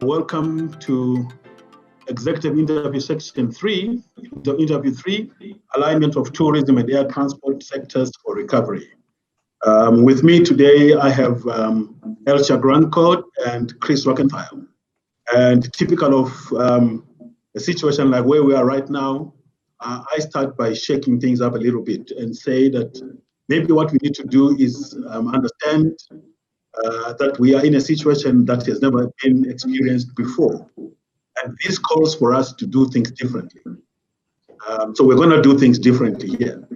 Welcome to Executive Interview Section 3, the Interview 3, Alignment of Tourism and Air Transport Sectors for Recovery. With me today, I have Elcia Grandcourt and Chris Zweigenthal. And typical of a situation like where we are right now, I start by shaking things up a little bit and say that maybe what we need to do is understand that we are in a situation that has never been experienced before. And this calls for us to do things differently. So we're going to do things differently here.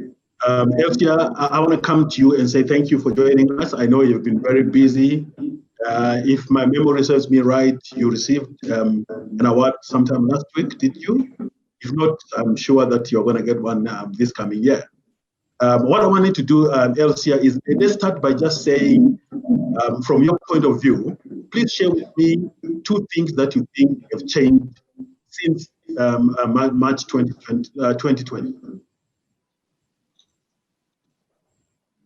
Elcia, I want to come to you and say thank you for joining us. I know you've been very busy. If my memory serves me right, you received an award sometime last week, did you? If not, I'm sure that you're going to get one this coming year. What I wanted to do, Elcia, is let's start by just saying, from your point of view, please share with me 2 things that you think have changed since March 2020.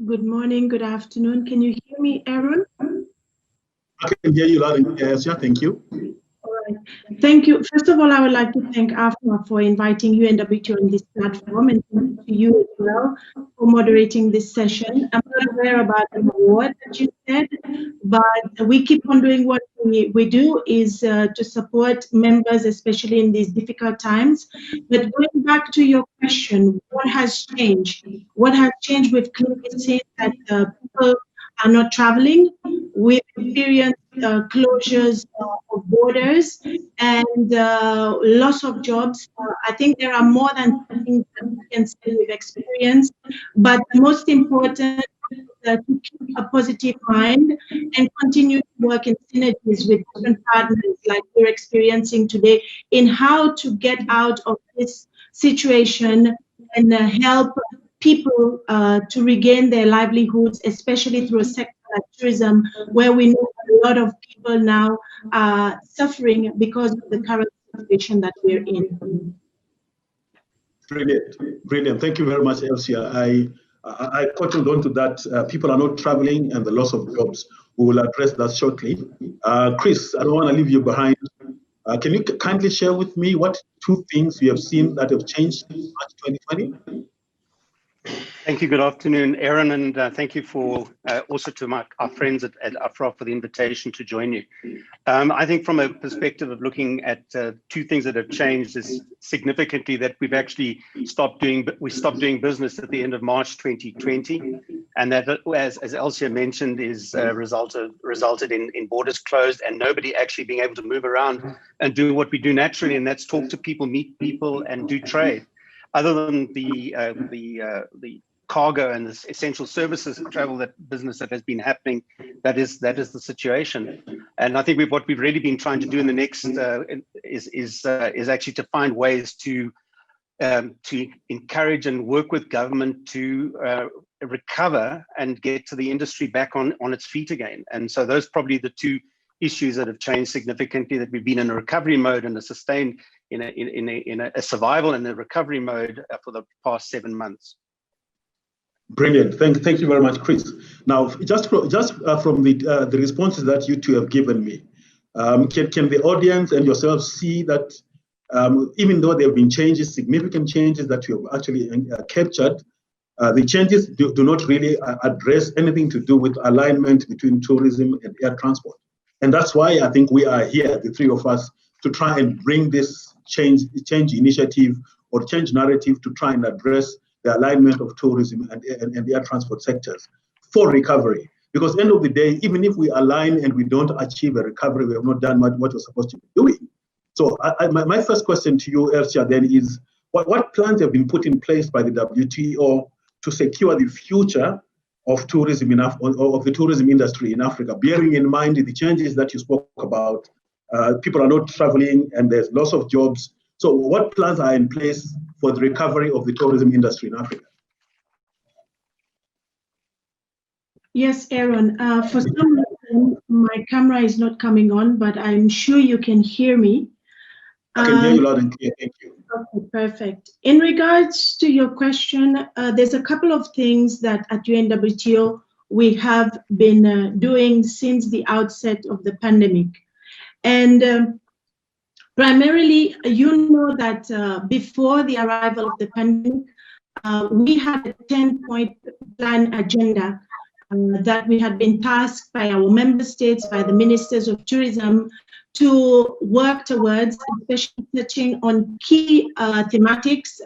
Good morning, good afternoon. Can you hear me, Aaron? I can hear you loud and clear, Elcia. Thank you. All right. Thank you. First of all, I would like to thank AFMA for inviting UNWTO on this platform, and thank you to you as well for moderating this session. I'm not aware about the award that you said, but we keep on doing what we do is to support members, especially in these difficult times. But going back to your question, what has changed? What has changed with COVID since that people are not traveling? We've experienced closures of borders and loss of jobs. I think there are more than things that we can say we've experienced, but the most important is to keep a positive mind and continue to work in synergies with different partners like we're experiencing today in how to get out of this situation and help people to regain their livelihoods, especially through a sector like tourism, where we know a lot of people now are suffering because of the current situation that we're in. Brilliant, brilliant. Thank you very much, Elcia. I cottoned on to that. People are not traveling and the loss of jobs. We will address that shortly. Chris, I don't want to leave you behind. Can you kindly share with me what 2 things you have seen that have changed since March 2020? Thank you. Good afternoon, Aaron, and thank you for also to our friends at AFRA for the invitation to join you. I think from a perspective of looking at 2 things that have changed is significantly that we've actually stopped doing business at the end of March 2020, and that, as Elcia mentioned, is resulted in borders closed and nobody actually being able to move around and do what we do naturally, and that's talk to people, meet people, and do trade. Other than the cargo and the essential services travel business that has been happening, that is the situation. And I think what we've really been trying to do in the next is actually to find ways to encourage and work with government to recover and get to the industry back on its feet again. And so those are probably the 2 issues that have changed significantly, that we've been in a recovery mode and a sustained in a survival and a recovery mode for the past 7 months. Brilliant. Thank you very much, Chris. Now, just from the responses that you 2 have given me, can the audience and yourselves see that even though there have been changes, significant changes that you have actually captured, the changes do not really address anything to do with alignment between tourism and air transport. And that's why I think we are here, the 3 of us, to try and bring this change initiative or change narrative to try and address the alignment of tourism and the air transport sectors for recovery. Because at the end of the day, even if we align and we don't achieve a recovery, we have not done what we're supposed to be doing. So my first question to you, Elcia, then is, what plans have been put in place by the WTO to secure the future of tourism of the tourism industry in Africa, bearing in mind the changes that you spoke about? People are not traveling and there's loss of jobs. So what plans are in place for the recovery of the tourism industry in Africa? Yes, Aaron. For some reason, my camera is not coming on, but I'm sure you can hear me. I can hear you loud and clear. Thank you. Okay, perfect. In regards to your question, there's a couple of things that at UNWTO we have been doing since the outset of the pandemic. And primarily, you know that before the arrival of the pandemic, we had a 10-point plan agenda that we had been tasked by our member states, by the ministers of tourism, to work towards, especially touching on key thematics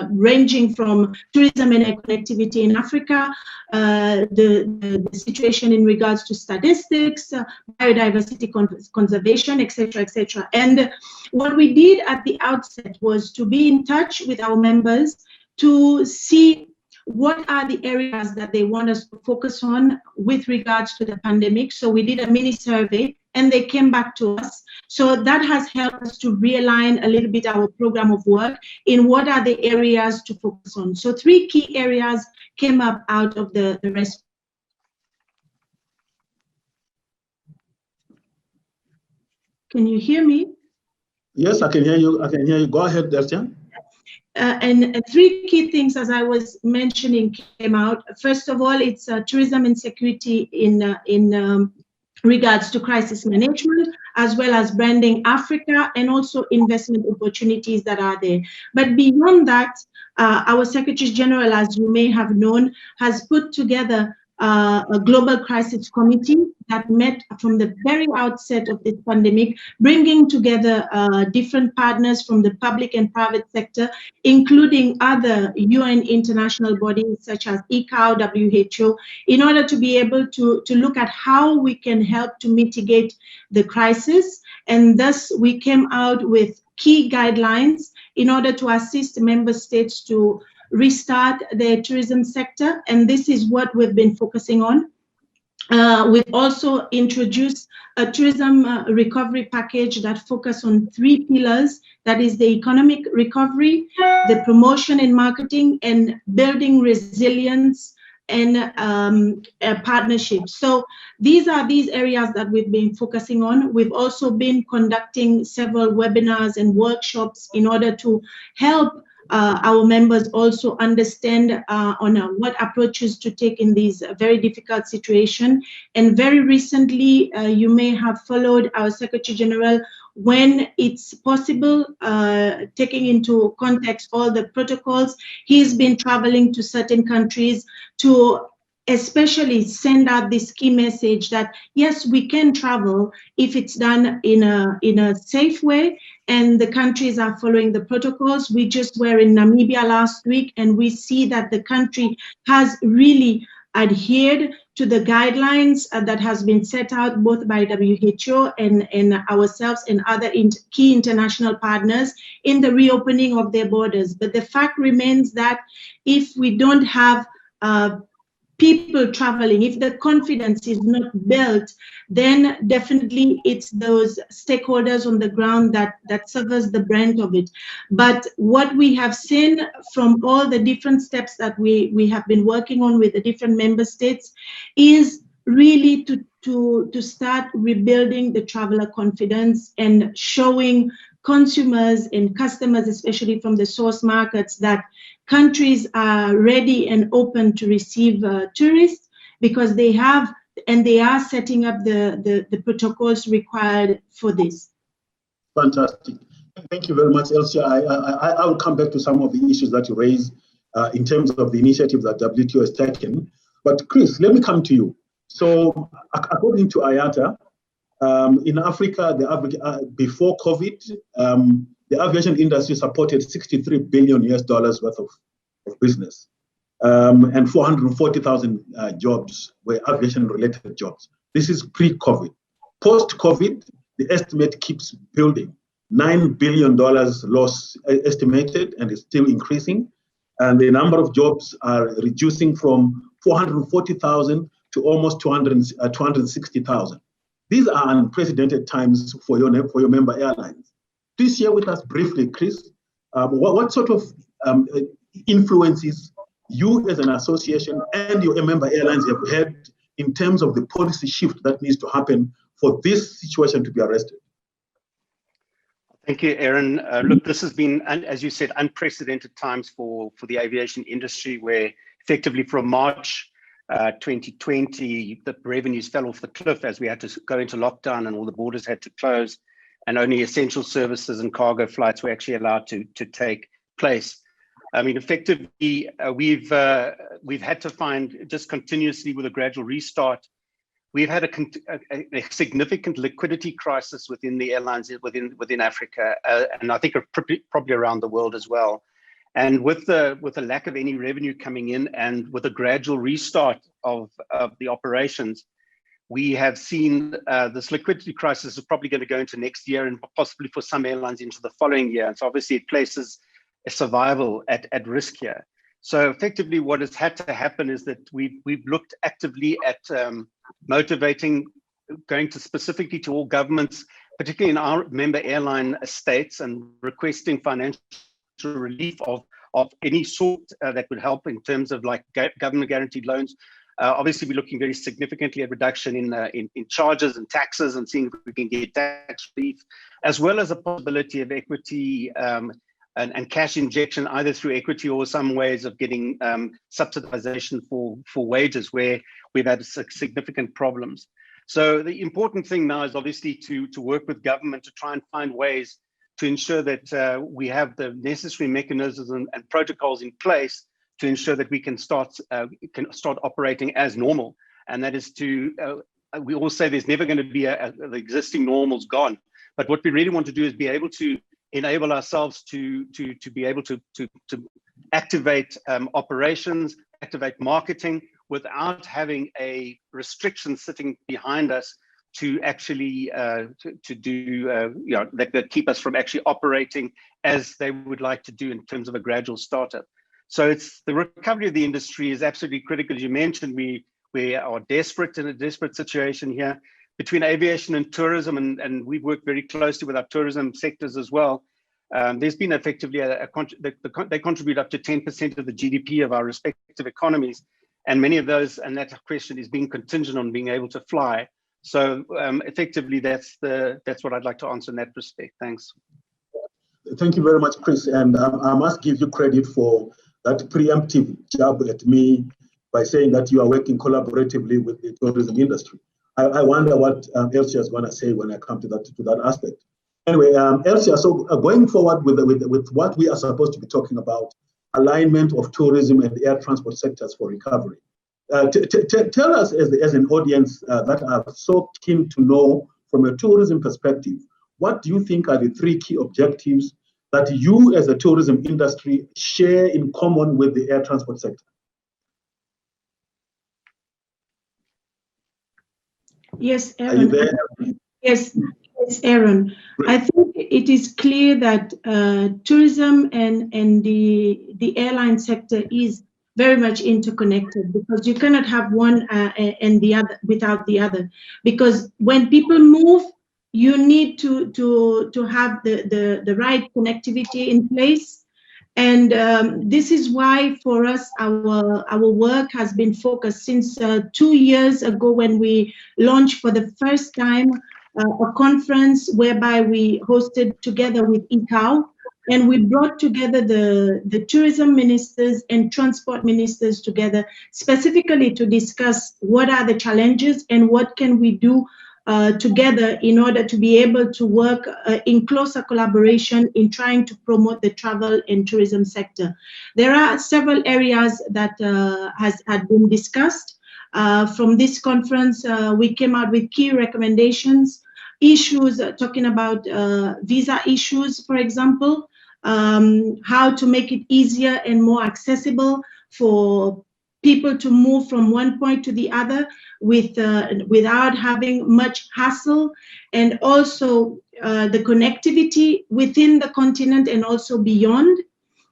ranging from tourism and connectivity in Africa, the situation in regards to statistics, biodiversity conservation, etc., etc. And what we did at the outset was to be in touch with our members to see what are the areas that they want us to focus on with regards to the pandemic. So we did a mini survey and they came back to us. So that has helped us to realign a little bit our program of work in what are the areas to focus on. So 3 key areas came up out of the rest. Can you hear me? Yes, I can hear you. I can hear you. Go ahead, Elcia. And 3 key things, as I was mentioning, came out. First of all, it's tourism and security in regards to crisis management, as well as branding Africa, and also investment opportunities that are there. But beyond that, our Secretary General, as you may have known, has put together a global crisis committee that met from the very outset of this pandemic, bringing together different partners from the public and private sector, including other UN international bodies such as ICAO, WHO, in order to be able to look at how we can help to mitigate the crisis. And thus, we came out with key guidelines in order to assist member states to restart their tourism sector, and this is what we've been focusing on. We've also introduced a tourism recovery package that focuses on 3 pillars. That is the economic recovery, the promotion and marketing, and building resilience and partnerships. So these are these areas that we've been focusing on. We've also been conducting several webinars and workshops in order to help our members also understand on what approaches to take in these very difficult situations. And very recently, you may have followed our Secretary General, when it's possible, taking into context all the protocols, he's been traveling to certain countries to especially send out this key message that yes, we can travel if it's done in a safe way, and the countries are following the protocols. We just were in Namibia last week, and we see that the country has really adhered to the guidelines that has been set out both by WHO and ourselves and other key international partners in the reopening of their borders. But the fact remains that if we don't have people traveling, if the confidence is not built, then definitely it's those stakeholders on the ground that suffers the brunt of it. But what we have seen from all the different steps that we have been working on with the different member states is really to start rebuilding the traveler confidence and showing consumers and customers, especially from the source markets, that countries are ready and open to receive tourists, because they have and they are setting up the protocols required for this. Fantastic. Thank you very much, Elcia. I will come back to some of the issues that you raised in terms of the initiatives that WTO has taken. But Chris, let me come to you. So according to IATA, in Africa, before COVID, the aviation industry supported $63 billion worth of business, and 440,000 jobs were aviation-related jobs. This is pre-COVID. Post-COVID, the estimate keeps building. $9 billion loss estimated, and it's still increasing. And the number of jobs are reducing from 440,000 to almost 260,000. These are unprecedented times for your member airlines. Please share with us briefly, Chris, what sort of influences you as an association and your member airlines have had in terms of the policy shift that needs to happen for this situation to be arrested? Thank you, Aaron. Look, this has been, as you said, unprecedented times for the aviation industry, where effectively from March 2020, the revenues fell off the cliff as we had to go into lockdown and all the borders had to close, and only essential services and cargo flights were actually allowed to take place. I mean, effectively, we've had to find, just continuously with a gradual restart, we've had a significant liquidity crisis within the airlines within Africa, and I think probably around the world as well. And with the lack of any revenue coming in, and with a gradual restart of the operations, we have seen this liquidity crisis is probably going to go into next year, and possibly for some airlines into the following year. And so obviously it places a survival at risk here. So effectively what has had to happen is that we've looked actively at motivating, going to specifically to all governments, particularly in our member airline estates, and requesting financial relief of any sort that would help in terms of like government guaranteed loans. Obviously, we're looking very significantly at reduction in charges and taxes, and seeing if we can get tax relief, as well as a possibility of equity and cash injection, either through equity or some ways of getting subsidization for wages, where we've had significant problems. So the important thing now is obviously to work with government to try and find ways to ensure that we have the necessary mechanisms and protocols in place to ensure that we can start operating as normal. And that is to, we all say there's never going to be the existing normal's gone. But what we really want to do is be able to enable ourselves to be able to activate operations, activate marketing, without having a restriction sitting behind us to actually that keep us from actually operating as they would like to do in terms of a gradual startup. So it's the recovery of the industry is absolutely critical. As you mentioned, we are desperate, in a desperate situation here between aviation and tourism, and we've worked very closely with our tourism sectors as well. There's been effectively they contribute up to 10% of the GDP of our respective economies, and many of those, and that question is being contingent on being able to fly. So effectively, that's what I'd like to answer in that respect. Thanks. Thank you very much, Chris. And I must give you credit for that preemptive jab at me by saying that you are working collaboratively with the tourism industry. I wonder what Elcia is going to say when I come to that aspect. Anyway, Elcia, so going forward with what we are supposed to be talking about, alignment of tourism and air transport sectors for recovery. Tell us as an audience that are so keen to know from a tourism perspective, what do you think are the 3 key objectives that you as a tourism industry share in common with the air transport sector? Yes, Aaron. Are you there? Yes, Aaron. Great. I think it is clear that tourism and the airline sector is very much interconnected, because you cannot have one and the other without the other. Because when people move, you need to have the right connectivity in place. And this is why for us, our work has been focused since 2 years ago, when we launched for the first time a conference whereby we hosted together with ICAO, and we brought together the tourism ministers and transport ministers together, specifically to discuss what are the challenges and what can we do together in order to be able to work in closer collaboration in trying to promote the travel and tourism sector. There are several areas that had been discussed. From this conference, we came out with key recommendations, issues talking about visa issues, for example, how to make it easier and more accessible for people to move from one point to the other without having much hassle, and also the connectivity within the continent and also beyond,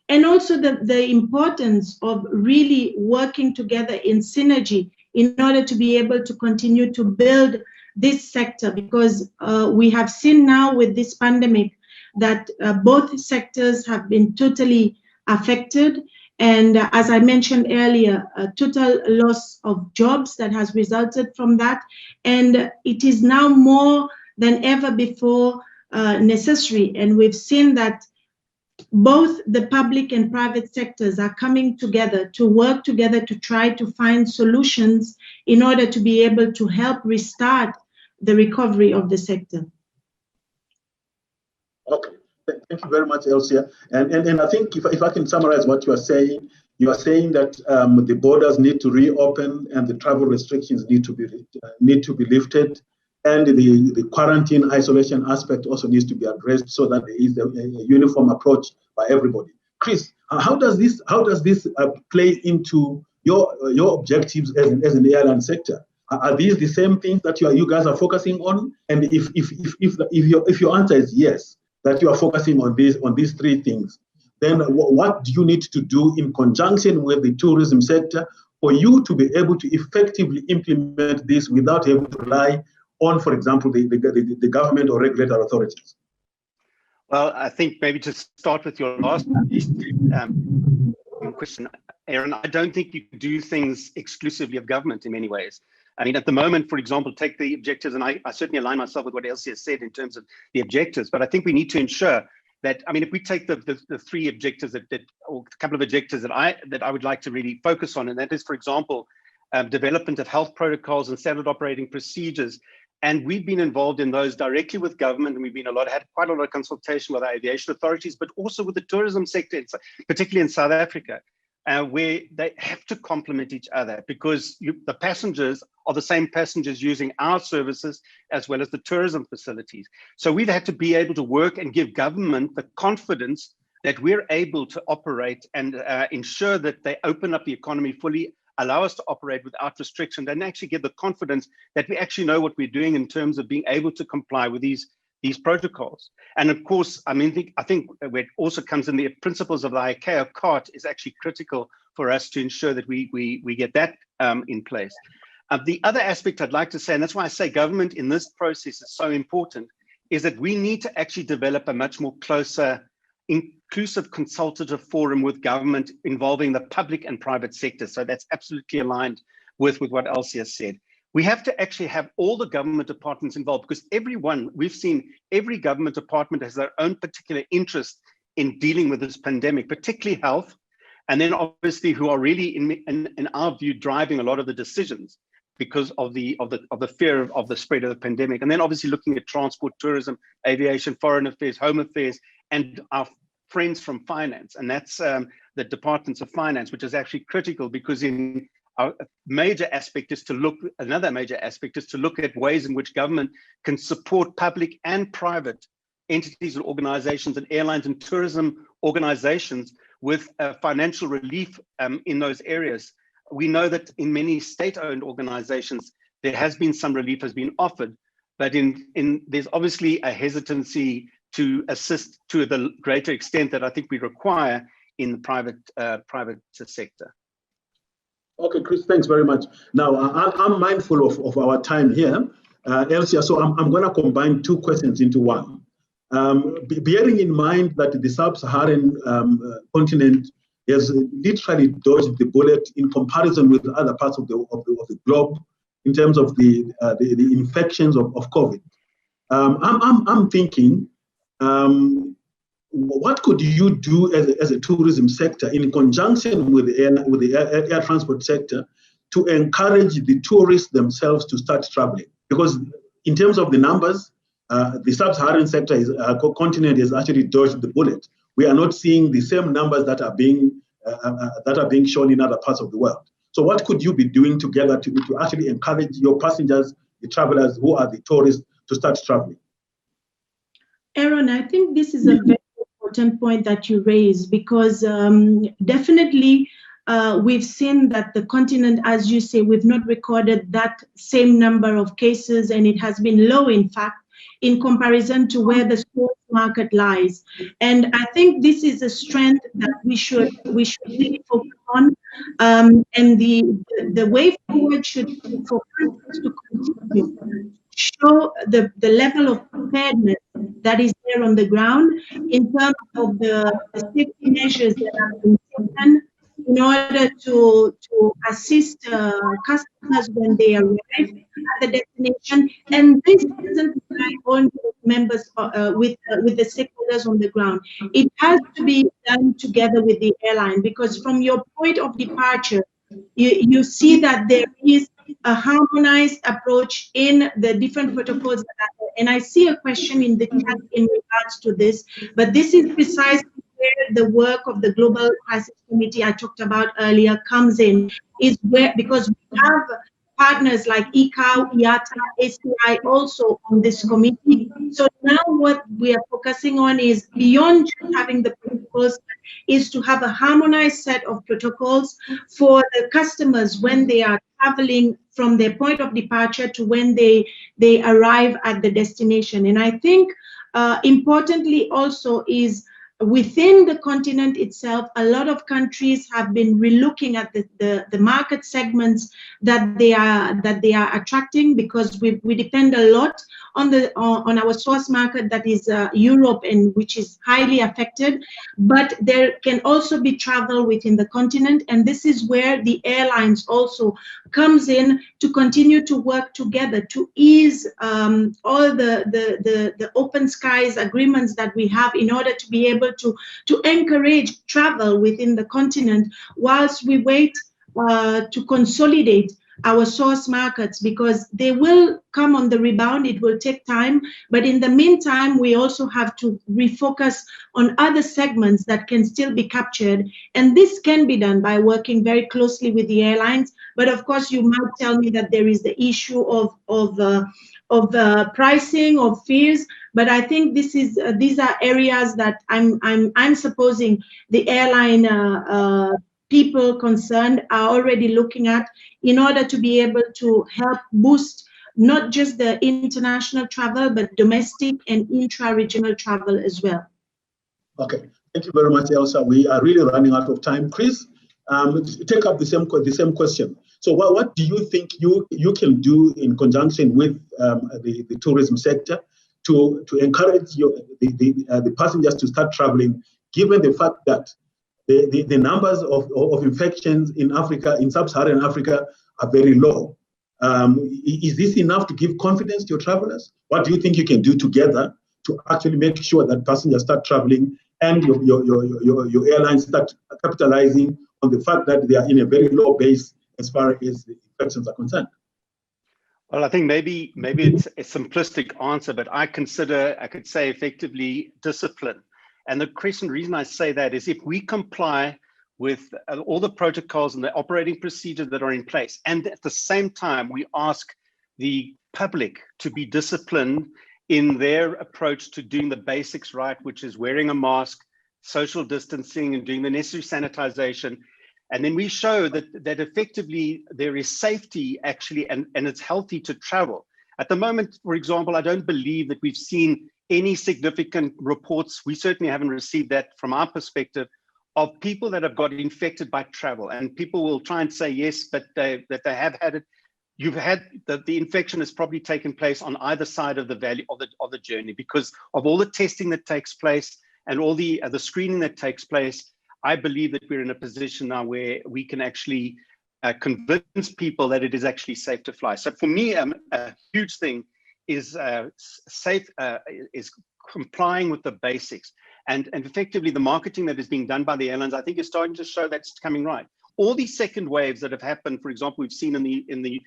and also the importance of really working together in synergy in order to be able to continue to build this sector, because we have seen now with this pandemic that both sectors have been totally affected. And as I mentioned earlier, a total loss of jobs that has resulted from that. And it is now more than ever before necessary. And we've seen that both the public and private sectors are coming together to work together to try to find solutions in order to be able to help restart the recovery of the sector. Okay, thank you very much, Elcia. And I think if I can summarize what you are saying that the borders need to reopen and the travel restrictions need to be lifted, and the quarantine isolation aspect also needs to be addressed so that there is a uniform approach by everybody. Chris, how does this play into your objectives as an airline sector? Are these the same things that you guys are focusing on? And if your answer is yes, that you are focusing on these three things, then what do you need to do in conjunction with the tourism sector for you to be able to effectively implement this without having to rely on, for example, the government or regulatory authorities? Well, I think maybe to start with your last question, Aaron, I don't think you can do things exclusively of government in many ways. I mean, at the moment, for example, take the objectives, and I certainly align myself with what Elcia said in terms of the objectives, but I think we need to ensure that, I mean, if we take the three objectives or a couple of objectives that I would like to really focus on, and that is, for example, development of health protocols and standard operating procedures. And we've been involved in those directly with government, and we've been had quite a lot of consultation with our aviation authorities, but also with the tourism sector, particularly in South Africa, where they have to complement each other, because the passengers are the same passengers using our services as well as the tourism facilities. So we've had to be able to work and give government the confidence that we're able to operate and ensure that they open up the economy fully, allow us to operate without restriction, and actually give the confidence that we actually know what we're doing in terms of being able to comply with these protocols. And of course, I mean, I think where it also comes in, the principles of the ICAO CART is actually critical for us to ensure that we get that in place. The other aspect I'd like to say, and that's why I say government in this process is so important, is that we need to actually develop a much more closer, inclusive consultative forum with government involving the public and private sector. So that's absolutely aligned with what Elcia said. We have to actually have all the government departments involved, because we've seen every government department has their own particular interest in dealing with this pandemic, particularly health, and then obviously who are really, in our view, driving a lot of the decisions because of the fear of the spread of the pandemic. And then obviously looking at transport, tourism, aviation, foreign affairs, home affairs, and our friends from finance. And that's the departments of finance, which is actually critical, because another major aspect is to look at ways in which government can support public and private entities and organizations and airlines and tourism organizations with financial relief in those areas. We know that in many state-owned organizations, there has been some relief has been offered, but there's obviously a hesitancy to assist to the greater extent that I think we require in the private sector. Okay, Chris, thanks very much. Now, I'm mindful of our time here, Elcia, so I'm going to combine two questions into one. Bearing in mind that the sub-Saharan continent has literally dodged the bullet in comparison with other parts of the globe in terms of the infections of COVID. I'm thinking, what could you do as a tourism sector in conjunction with the air transport sector to encourage the tourists themselves to start traveling? Because in terms of the numbers, the sub-Saharan continent has actually dodged the bullet. We are not seeing the same numbers that are being shown in other parts of the world. So what could you be doing together to actually encourage your passengers, the travelers who are the tourists, to start traveling? Aaron, I think this is a very important point that you raised, because definitely we've seen that the continent, as you say, we've not recorded that same number of cases, and it has been low, in fact, in comparison to where the sports market lies. And I think this is a strength that we should really focus on. And the way forward should be for countries to continue to show the level of preparedness that is there on the ground in terms of the safety measures that have been taken, in order to assist customers when they arrive at the destination. And this doesn't apply only with members, with the stakeholders on the ground. It has to be done together with the airline, because from your point of departure, you see that there is a harmonized approach in the different protocols that are there. And I see a question in the chat in regards to this, but this is precisely where the work of the Global Crisis Committee I talked about earlier comes in, is where, because we have partners like ICAO, IATA, ACI also on this committee. So now what we are focusing on is, beyond just having the protocols, is to have a harmonized set of protocols for the customers when they are traveling from their point of departure to when they arrive at the destination. And I think importantly also is, within the continent itself, a lot of countries have been relooking at the market segments that they are attracting, because we depend a lot on our source market, that is Europe, and which is highly affected. But there can also be travel within the continent, and this is where the airlines also comes in to continue to work together to ease all the open skies agreements that we have, in order to be able to encourage travel within the continent, whilst we wait to consolidate our source markets, because they will come on the rebound. It will take time, but in the meantime, we also have to refocus on other segments that can still be captured. And this can be done by working very closely with the airlines. But of course, you might tell me that there is the issue of pricing, of fees. But I think these are areas that I'm supposing the airline people concerned are already looking at, in order to be able to help boost not just the international travel, but domestic and intra-regional travel as well. Okay, thank you very much, Elcia. We are really running out of time. Chris, take up the same question. So what do you think you can do in conjunction with the tourism sector to encourage the passengers to start traveling, given the fact that the numbers of infections in Africa, in sub-Saharan Africa, are very low? Is this enough to give confidence to your travelers? What do you think you can do together to actually make sure that passengers start traveling and your airlines start capitalizing on the fact that they are in a very low base as far as the infections are concerned? Well, I think maybe it's a simplistic answer, but I could say effectively discipline. And the reason I say that is, if we comply with all the protocols and the operating procedures that are in place, and at the same time we ask the public to be disciplined in their approach to doing the basics right, which is wearing a mask, social distancing, and doing the necessary sanitization, and then we show that effectively there is safety actually, and it's healthy to travel. At the moment, for example, I don't believe that we've seen any significant reports. We certainly haven't received that from our perspective, of people that have got infected by travel. And people will try and say yes, but that they have had it. You've had the infection has probably taken place on either side of the value of the journey, because of all the testing that takes place and all the screening that takes place. I believe that we're in a position now where we can actually convince people that it is actually safe to fly. So for me, a huge thing is is complying with the basics, and effectively the marketing that is being done by the airlines, I think, is starting to show that's coming right. All these second waves that have happened, for example, we've seen in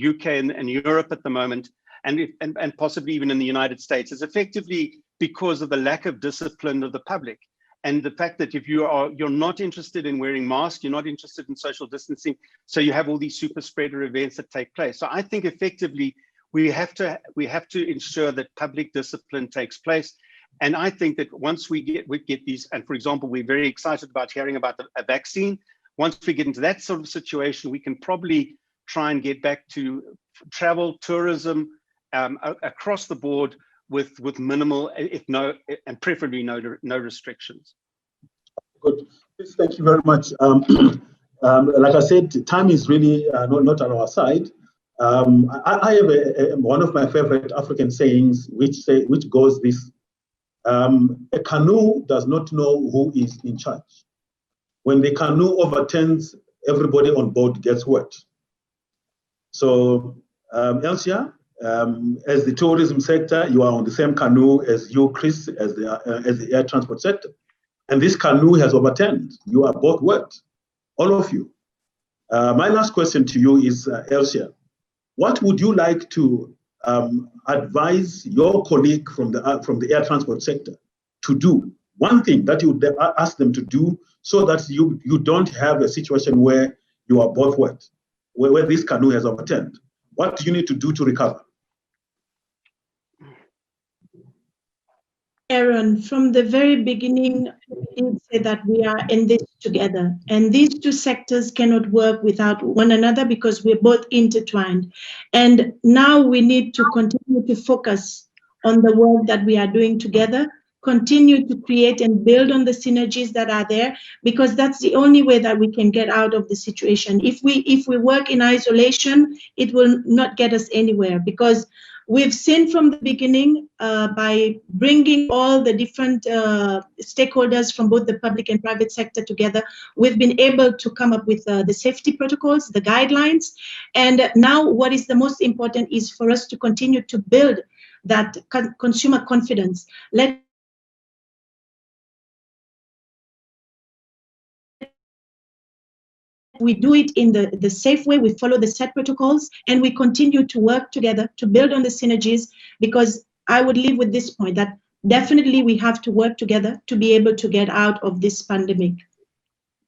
UK and Europe at the moment, and possibly even in the United States, is effectively because of the lack of discipline of the public. And the fact that if you're not interested in wearing masks, you're not interested in social distancing, so you have all these super spreader events that take place. So I think effectively we have to ensure that public discipline takes place. And I think that once we get these, and for example, we're very excited about hearing about a vaccine. Once we get into that sort of situation, we can probably try and get back to travel, tourism across the board with minimal, if no, and preferably no restrictions. Good. Thank you very much. Like I said, time is really not on our side. I have one of my favorite African sayings, which goes this: a canoe does not know who is in charge. when the canoe overturns, everybody on board gets wet. So, Elcia, as the tourism sector, you are on the same canoe as you, Chris, as the air transport sector. And this canoe has overturned. You are both wet, all of you. My last question to you is, Elcia, what would you like to advise your colleague from the air transport sector to do? One thing that you would ask them to do so that you don't have a situation where you are both wet, where this canoe has overturned. What do you need to do to recover? Aaron, from the very beginning, we did say that we are in this together. And these two sectors cannot work without one another because we're both intertwined. And now we need to continue to focus on the work that we are doing together, continue to create and build on the synergies that are there, because that's the only way that we can get out of the situation. If we work in isolation, it will not get us anywhere, because we've seen from the beginning, by bringing all the different stakeholders from both the public and private sector together, we've been able to come up with the safety protocols, the guidelines. And now what is the most important is for us to continue to build that consumer confidence. We do it in the safe way, we follow the set protocols, and we continue to work together to build on the synergies, because I would leave with this point that definitely we have to work together to be able to get out of this pandemic.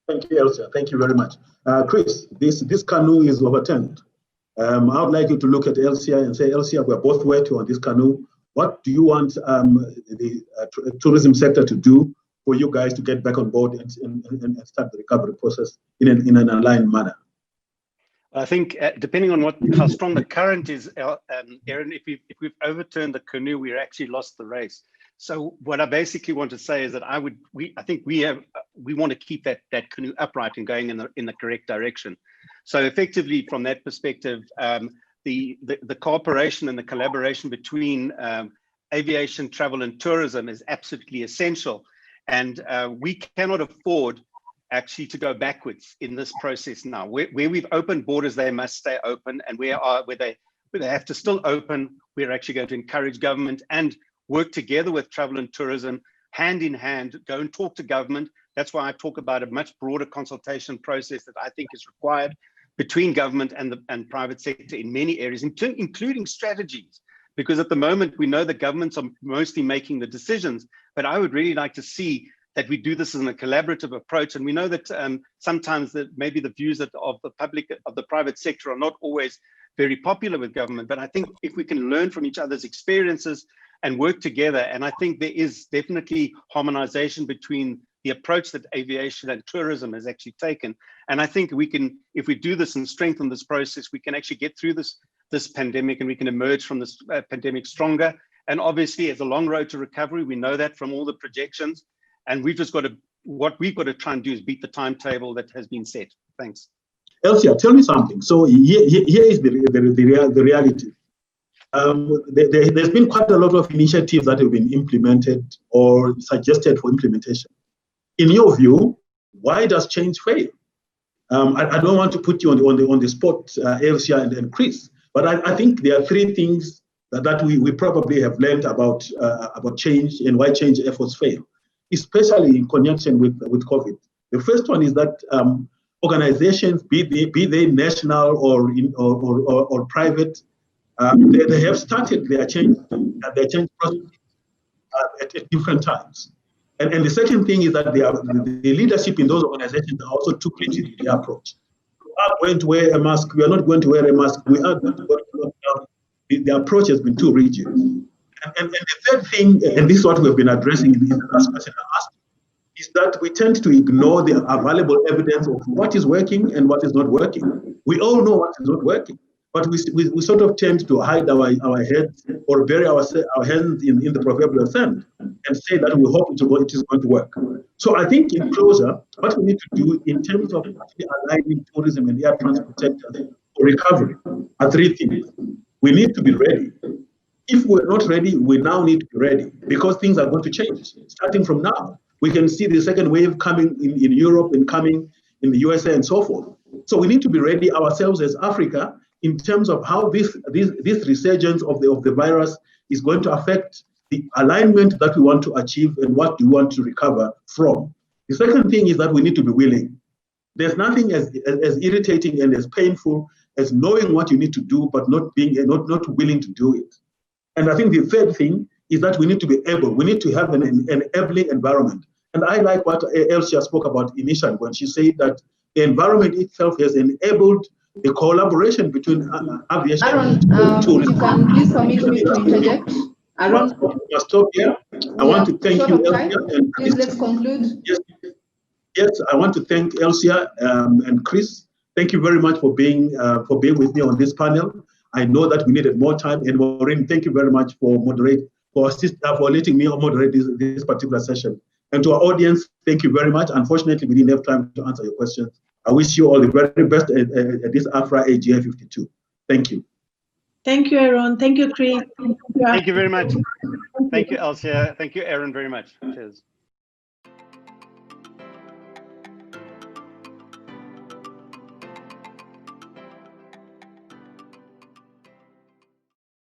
Thank you, Elcia. Thank you very much. Chris, this canoe is overturned. I would like you to look at Elcia and say, Elcia, we're both wet on this canoe. What do you want the tourism sector to do for you guys to get back on board and start the recovery process in an aligned manner? I think depending on how strong the current is, Aaron, if we've overturned the canoe, we've actually lost the race. So what I basically want to say is that I think we want to keep that canoe upright and going in the correct direction. So effectively, from that perspective, the cooperation and the collaboration between aviation, travel, and tourism is absolutely essential. And we cannot afford actually to go backwards in this process now. Where we've opened borders, they must stay open, and where they have to still open, we're actually going to encourage government and work together with travel and tourism, hand in hand, go and talk to government. That's why I talk about a much broader consultation process that I think is required between government and private sector in many areas, including strategies. Because at the moment, we know that governments are mostly making the decisions, but I would really like to see that we do this in a collaborative approach. And we know that sometimes that maybe the views of the private sector are not always very popular with government, but I think if we can learn from each other's experiences and work together, and I think there is definitely harmonization between the approach that aviation and tourism has actually taken. And I think we can, if we do this and strengthen this process, we can actually get through this pandemic, and we can emerge from this pandemic stronger. And obviously, it's a long road to recovery. We know that from all the projections, and we've just got to, what we've got to try and do is beat the timetable that has been set. Thanks. Elcia, tell me something. So here is the reality. There's been quite a lot of initiatives that have been implemented or suggested for implementation. In your view, why does change fail? I don't want to put you on the spot, Elcia and Chris, but I think there are three things that we probably have learned about change and why change efforts fail, especially in connection with COVID. The first one is that organizations, be they national or private, they have started their change process at different times. And the second thing is that the leadership in those organizations are also too rigid in their approach. We are going to wear a mask. We are not going to wear a mask. We are going to go to lockdown. The approach has been too rigid. And the third thing, and this is what we've been addressing in the last question I asked, is that we tend to ignore the available evidence of what is working and what is not working. We all know what is not working, but we sort of tend to hide our heads or bury our hands in the proverbial sand and say that we hope it is going to work. So I think in closure, what we need to do in terms of actually aligning tourism and air transport sectors for recovery are three things. We need to be ready. If we're not ready, we now need to be ready because things are going to change starting from now. We can see the second wave coming in Europe and coming in the USA and so forth. So we need to be ready ourselves as Africa in terms of how this resurgence of the virus is going to affect the alignment that we want to achieve and what we want to recover from. The second thing is that we need to be willing. There's nothing as irritating and as painful as knowing what you need to do, but not willing to do it. And I think the third thing is that we need to be able, we need to have an enabling environment. And I like what Elcia spoke about initially when she said that the environment itself has enabled the collaboration between aviation and tourism. You can please permit me to interject. Aaron, must stop here. I want to thank you, Elcia. And please let's conclude. Yes, I want to thank Elcia and Chris. Thank you very much for being with me on this panel. I know that we needed more time, and Maureen, thank you very much for letting me moderate this particular session. And to our audience, thank you very much. Unfortunately, we didn't have time to answer your questions. I wish you all the very best at this AFRA AGA 52. Thank you. Thank you, Aaron. Thank you, Chris. Thank you very much. Thank you, Elcia. Thank you, Aaron, very much. Cheers.